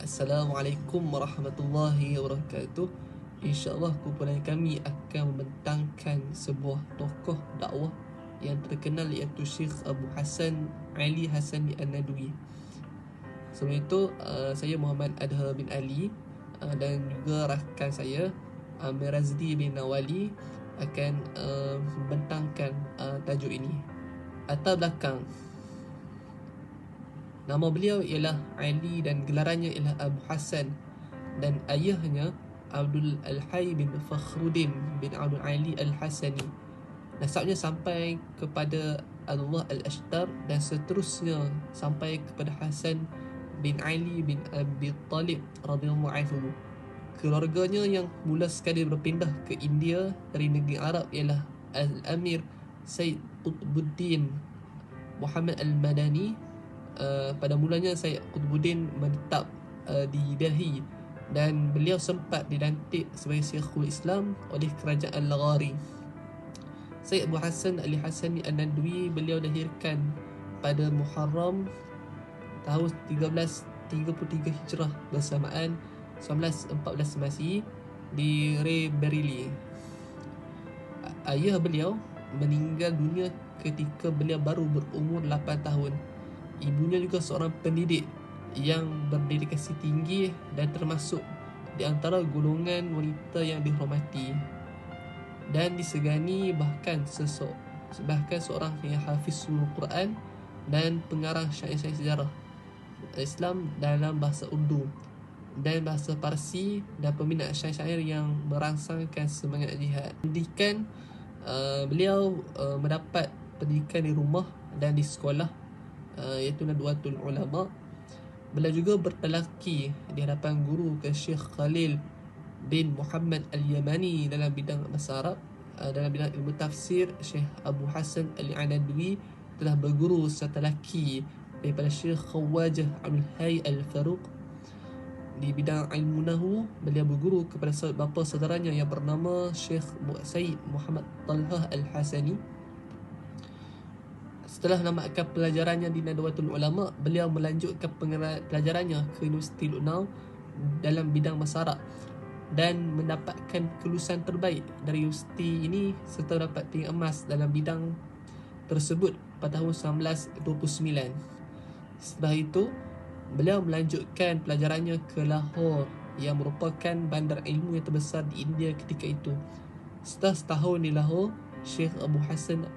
Assalamualaikum warahmatullahi wabarakatuh. InsyaAllah kumpulan kami akan membentangkan sebuah tokoh dakwah yang terkenal, iaitu Syekh Abu Hassan Ali Hassani An-Nadwi. Sebelum itu, saya Muhammad Adha bin Ali dan juga rakan saya Amir Razdi bin Nawali akan membentangkan tajuk ini. Latar belakang: nama beliau ialah Ali dan gelarannya ialah Abu Hassan, dan ayahnya Abdul Al-Hayy bin Fakhruddin bin Abdul Ali Al-Hassani. Nasabnya sampai kepada Allah Al-Ashtar dan seterusnya sampai kepada Hasan bin Ali bin Abi Talib radhiyallahu anhu. Keluarganya yang mula sekali berpindah ke India dari negeri Arab ialah Al-Amir Sayyid Qutbuddin Muhammad Al-Madani. Pada mulanya Sayyid Qutbuddin menetap di Delhi, dan beliau sempat dilantik sebagai Syekhul Islam oleh kerajaan Laghari. Sayyid Abu Hassan Ali Hassani An-Nadwi, beliau dilahirkan pada Muharram tahun 1333 Hijrah bersamaan 1914 Masihi di Raebareli. Ayah beliau meninggal dunia ketika beliau baru berumur 8 tahun. Ibunya juga seorang pendidik yang berdedikasi tinggi dan termasuk di antara golongan wanita yang dihormati dan disegani, bahkan seorang yang hafizul Quran dan pengarang syair-syair sejarah Islam dalam bahasa Urdu dan bahasa Parsi, dan peminat syair-syair yang merangsangkan semangat jihad. Pendidikan beliau mendapat pendidikan di rumah dan di sekolah, iaitu Nadwatul Ulama. Beliau juga bertalaki di hadapan guru ke Syekh Khalil bin Muhammad Al-Yamani dalam bidang bahasa Arab. Dalam bidang ilmu tafsir, Syekh Abu Hassan Al-Anadwi telah berguru secara talaki daripada Syekh Khawajah Abdul Hayy Al-Faruq. Di bidang ilmu nahu, beliau berguru kepada bapa saudaranya yang bernama Syekh Sayyid Muhammad Talhah Al-Hasani. Setelah menamatkan pelajarannya di Nadwatul Ulama, beliau melanjutkan pelajarannya ke Universiti Lucknow dalam bidang bahasa Arab dan mendapatkan kelulusan terbaik dari universiti ini serta mendapat tingkat emas dalam bidang tersebut pada tahun 1929. Setelah itu, beliau melanjutkan pelajarannya ke Lahore yang merupakan bandar ilmu yang terbesar di India ketika itu. Setelah setahun di Lahore, Syekh Abu Hassan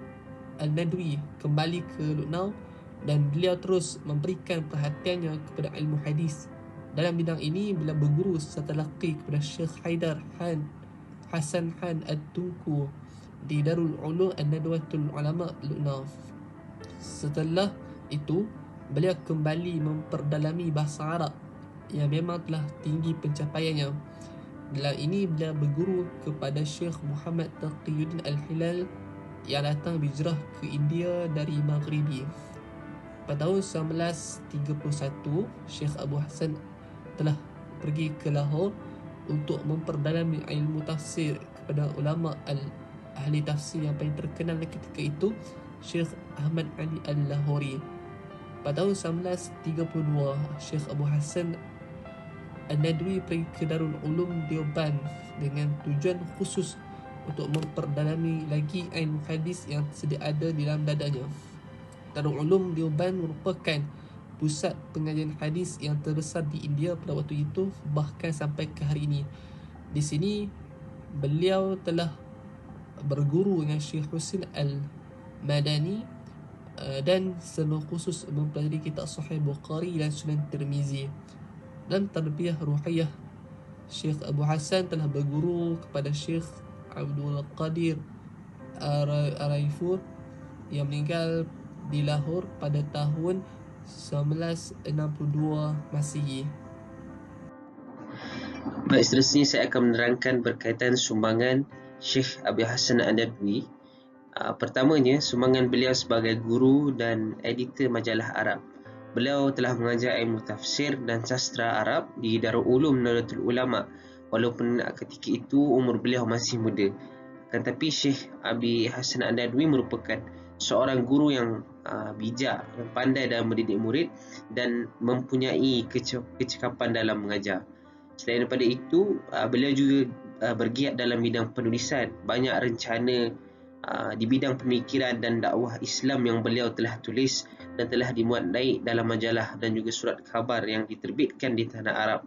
Al-Nadwi kembali ke Lucknow dan beliau terus memberikan perhatiannya kepada ilmu hadis. Dalam bidang ini, beliau berguru secara talaqi kepada Syekh Haidar Hassan Khan Ad-Tunku di Darul Ulum An-Nadwatul Ulama Lucknow. Setelah itu, beliau kembali memperdalami bahasa Arab yang memang telah tinggi pencapaiannya. Dalam ini, beliau berguru kepada Syekh Muhammad Taqiyuddin Al-Hilal yang datang berhijrah ke India dari Maghribi. Pada tahun 1931, Syekh Abu Hassan telah pergi ke Lahore untuk memperdalami ilmu tafsir kepada ulama ahli tafsir yang paling terkenal ketika itu, Syekh Ahmad Ali Al-Lahori. Pada tahun 1932, Syekh Abu Hassan An-Nadwi pergi ke Darul Ulum Deoband dengan tujuan khusus untuk memperdalami lagi ilmu hadis yang sedia ada di dalam dadanya. Darul Ulum Deoband merupakan pusat pengajian hadis yang terbesar di India pada waktu itu, bahkan sampai ke hari ini. Di sini beliau telah berguru dengan Syekh Husin Al-Madani dan secara khusus mempelajari kitab Sahih Bukhari dan Sunan Tirmizi. Dalam tarbiyah ruhiyah, Syekh Abu Hassan telah berguru kepada Syekh Abdul Qadir Araifur yang meninggal di Lahore pada tahun 1962 Masihi. Baik, seterusnya saya akan menerangkan berkaitan sumbangan Syekh Abu Hassan An-Nadwi. Pertamanya, sumbangan beliau sebagai guru dan editor majalah Arab. Beliau telah mengajar ilmu tafsir dan sastra Arab di Darul Ulum Nadwatul Ulama, walaupun ketika itu umur beliau masih muda. Tetapi Syekh Abu Hassan An-Nadwi merupakan seorang guru yang bijak, yang pandai dalam mendidik murid dan mempunyai kecekapan dalam mengajar. Selain daripada itu, beliau juga bergiat dalam bidang penulisan. Banyak rencana di bidang pemikiran dan dakwah Islam yang beliau telah tulis dan telah dimuat naik dalam majalah dan juga surat khabar yang diterbitkan di tanah Arab.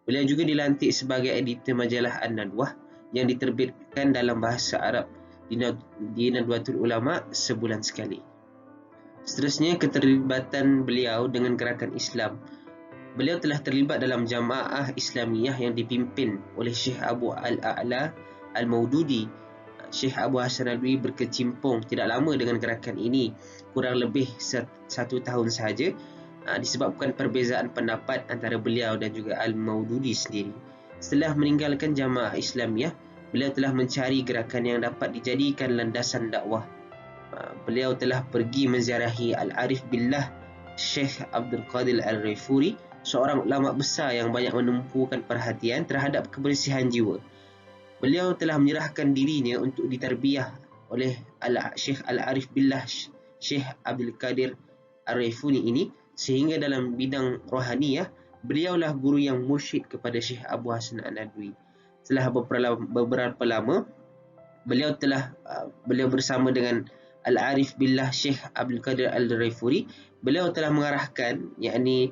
Beliau juga dilantik sebagai editor majalah An-Nadwah yang diterbitkan dalam bahasa Arab di Nadwatul Ulama sebulan sekali. Seterusnya, keterlibatan beliau dengan gerakan Islam. Beliau telah terlibat dalam jamaah Islamiyah yang dipimpin oleh Syekh Abu Al-A'la Al-Maududi. Syekh Abu Hasan Nadwi berkecimpung tidak lama dengan gerakan ini, kurang lebih 1 tahun sahaja, disebabkan perbezaan pendapat antara beliau dan juga Al-Maududi sendiri. Setelah meninggalkan jamaah Islamiyah, beliau telah mencari gerakan yang dapat dijadikan landasan dakwah. Beliau telah pergi menziarahi Al-Arif Billah Syekh Abdul Qadir Al-Raifuri, seorang ulama besar yang banyak menumpukan perhatian terhadap kebersihan jiwa. Beliau telah menyerahkan dirinya untuk ditarbiyah oleh Syekh Al-Arif Billah Syekh Abdul Qadir Al-Raifuri ini, sehingga dalam bidang rohaniyah, beliaulah guru yang mursyid kepada Syekh Abu Hasan An-Nadwi. Setelah beberapa lama, beliau bersama dengan Al-Arif Billah Syekh Abdul Qadir Al-Raifuri, beliau telah mengarahkan, yakni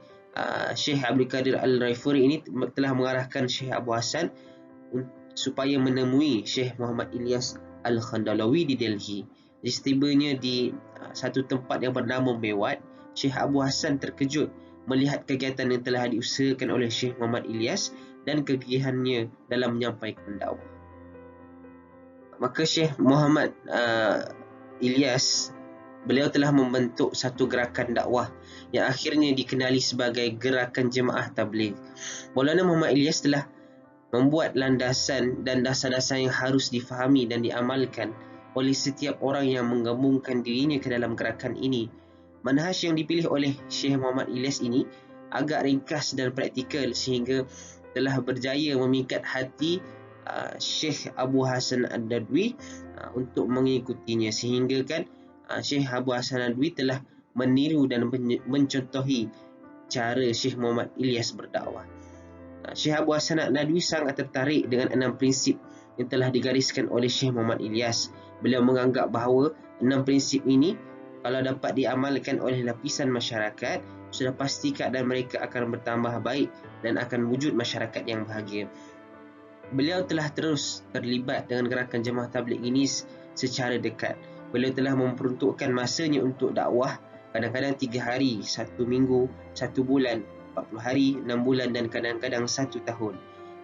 Syekh Abdul Qadir Al-Raifuri ini telah mengarahkan Syekh Abu Hasan supaya menemui Syekh Muhammad Ilyas Al-Khandalawi di Delhi. Jadi setibanya di satu tempat yang bernama Mewat, Syekh Abu Hasan terkejut melihat kegiatan yang telah diusahakan oleh Syekh Muhammad Ilyas dan kegigihannya dalam menyampaikan dakwah. Maka Syekh Muhammad Ilyas, beliau telah membentuk satu gerakan dakwah yang akhirnya dikenali sebagai Gerakan Jemaah Tabligh. Maulana Muhammad Ilyas telah membuat landasan dan dasar-dasar yang harus difahami dan diamalkan oleh setiap orang yang menggabungkan dirinya ke dalam gerakan ini. Manhaj yang dipilih oleh Syekh Muhammad Ilyas ini agak ringkas dan praktikal sehingga telah berjaya memikat hati Syekh Abu Hasan An-Nadwi untuk mengikutinya, sehingga kan Syekh Abu Hasan An-Nadwi telah meniru dan mencontohi cara Syekh Muhammad Ilyas berdakwah. Syekh Abu Hasan An-Nadwi sangat tertarik dengan 6 prinsip yang telah digariskan oleh Syekh Muhammad Ilyas. Beliau menganggap bahawa 6 prinsip ini kalau dapat diamalkan oleh lapisan masyarakat, sudah pasti keadaan mereka akan bertambah baik dan akan wujud masyarakat yang bahagia. Beliau telah terus terlibat dengan gerakan Jemaah Tabligh ini secara dekat. Beliau telah memperuntukkan masanya untuk dakwah, kadang-kadang 3 hari, 1 minggu, 1 bulan, 40 hari, 6 bulan dan kadang-kadang 1 tahun.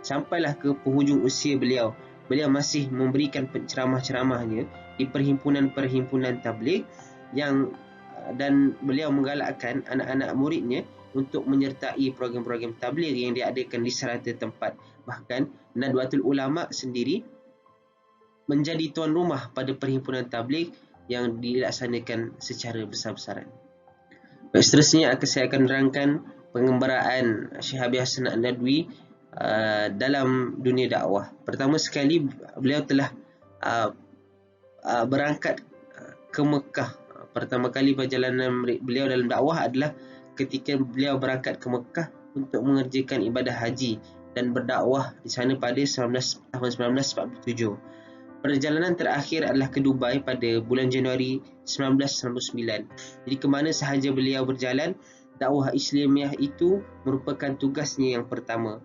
Sampailah ke penghujung usia beliau masih memberikan ceramah-ceramahnya di perhimpunan-perhimpunan tabligh dan beliau menggalakkan anak-anak muridnya untuk menyertai program-program tabligh yang diadakan di serata tempat. Bahkan Nadwatul Ulama sendiri menjadi tuan rumah pada perhimpunan tabligh yang dilaksanakan secara besar-besaran. Seterusnya saya akan menerangkan pengembaraan Syekh Abi Hasan An-Nadwi dalam dunia dakwah. Pertama sekali, beliau telah berangkat ke Mekah. Pertama kali perjalanan beliau dalam dakwah adalah ketika beliau berangkat ke Mekah untuk mengerjakan ibadah haji dan berdakwah di sana pada tahun 1947. Perjalanan terakhir adalah ke Dubai pada bulan Januari 1999. Jadi ke mana sahaja beliau berjalan, dakwah Islamiyah itu merupakan tugasnya yang pertama.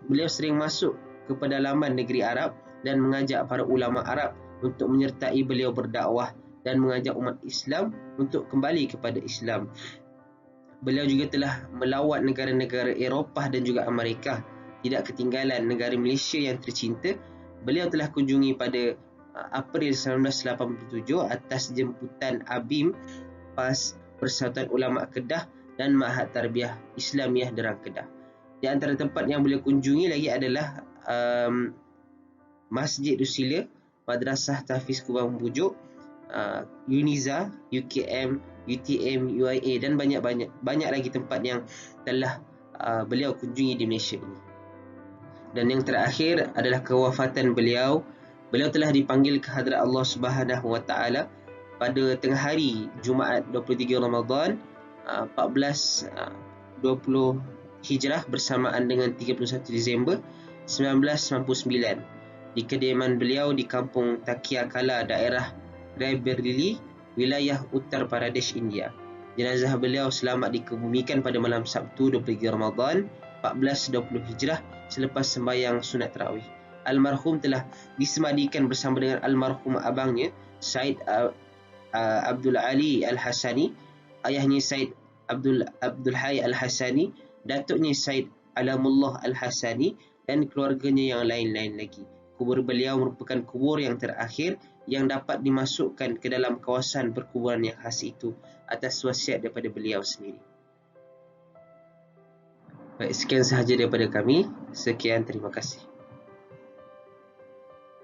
Beliau sering masuk ke pedalaman negeri Arab dan mengajak para ulama Arab untuk menyertai beliau berdakwah dan mengajak umat Islam untuk kembali kepada Islam. Beliau juga telah melawat negara-negara Eropah dan juga Amerika. Tidak ketinggalan negara Malaysia yang tercinta, beliau telah kunjungi pada April 1987 atas jemputan ABIM, PAS Persatuan Ulama Kedah dan Ma'had Tarbiyah Islamiyah Derang Kedah. Di antara tempat yang beliau kunjungi lagi adalah Masjid Rusila, Madrasah Tahfiz Kubang Bujuk, Uniza, UKM, UTM, UIA dan banyak lagi tempat yang telah beliau kunjungi di Malaysia ini. Dan yang terakhir adalah kewafatan beliau. Beliau telah dipanggil ke hadrat Allah Subhanahu Wa Taala pada tengah hari Jumaat 23 Ramadan 1420 Hijrah bersamaan dengan 31 Disember 1999 di kediaman beliau di kampung Takiakala, daerah Raebareli, wilayah Uttar Pradesh, India. Jenazah beliau selamat dikebumikan pada malam Sabtu 23 Ramadan 1420 Hijrah selepas sembahyang sunat tarawih. Almarhum telah disemadikan bersama dengan almarhum abangnya Said Abdul Ali Al-Hasani, ayahnya Said Abdul Hayy Al-Hasani, datuknya Said Alamullah Al-Hasani dan keluarganya yang lain-lain lagi. Kubur beliau merupakan kubur yang terakhir yang dapat dimasukkan ke dalam kawasan perkuburan yang khas itu atas wasiat daripada beliau sendiri. Baik, sekian sahaja daripada kami. Sekian, terima kasih.